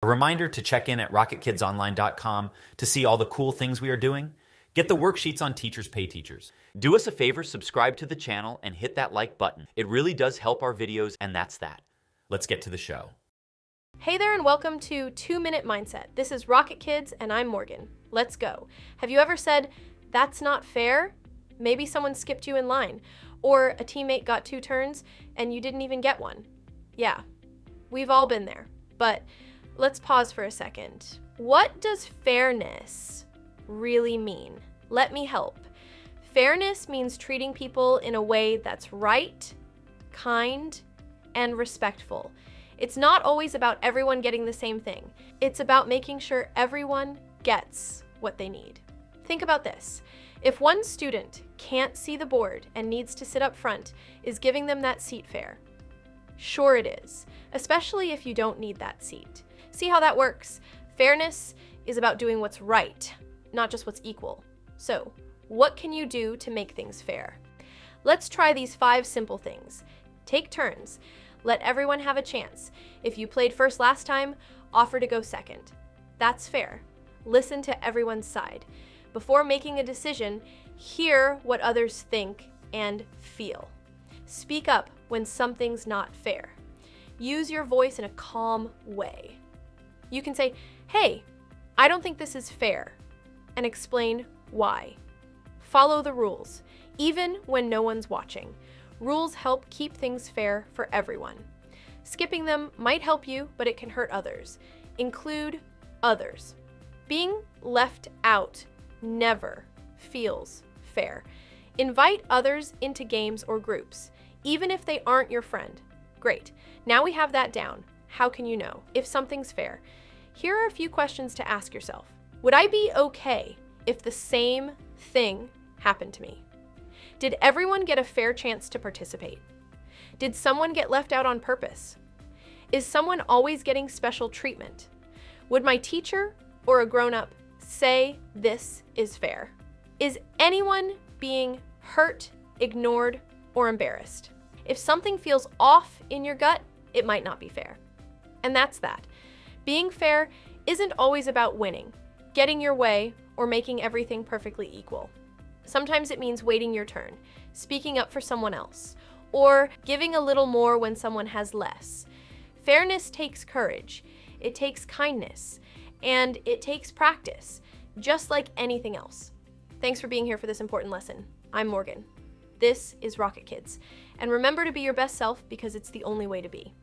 A reminder to check in at RocketKidsOnline.com to see all the cool things we are doing. Get the worksheets on Teachers Pay Teachers. Do us a favor, subscribe to the channel and hit that like button. It really does help our videos, and that's that. Let's get to the show. Hey there and welcome to 2-Minute Mindset. This is Rocket Kids and I'm Morgan. Let's go. Have you ever said, "That's not fair"? Maybe someone skipped you in line, or a teammate got 2 turns and you didn't even get one. Yeah, we've all been there. But let's pause for a second. What does fairness really mean? Let me help. Fairness means treating people in a way that's right, kind, and respectful. It's not always about everyone getting the same thing. It's about making sure everyone gets what they need. Think about this. If one student can't see the board and needs to sit up front, is giving them that seat fair? Sure it is, especially if you don't need that seat. See how that works? Fairness is about doing what's right, not just what's equal. So, what can you do to make things fair? Let's try these 5 simple things. Take turns. Let everyone have a chance. If you played first last time, offer to go second. That's fair. Listen to everyone's side. Before making a decision, hear what others think and feel. Speak up when something's not fair. Use your voice in a calm way. You can say, "Hey, I don't think this is fair," and explain why. Follow the rules, even when no one's watching. Rules help keep things fair for everyone. Skipping them might help you, but it can hurt others. Include others. Being left out never feels fair. Invite others into games or groups, even if they aren't your friend. Great. Now we have that down. How can you know if something's fair? Here are a few questions to ask yourself. Would I be okay if the same thing happened to me? Did everyone get a fair chance to participate? Did someone get left out on purpose? Is someone always getting special treatment? Would my teacher or a grown-up say this is fair? Is anyone being hurt, ignored, or embarrassed? If something feels off in your gut, it might not be fair. And that's that. Being fair isn't always about winning, getting your way, or making everything perfectly equal. Sometimes it means waiting your turn, speaking up for someone else, or giving a little more when someone has less. Fairness takes courage, it takes kindness, and it takes practice, just like anything else. Thanks for being here for this important lesson. I'm Morgan. This is Rocket Kids. And remember to be your best self because it's the only way to be.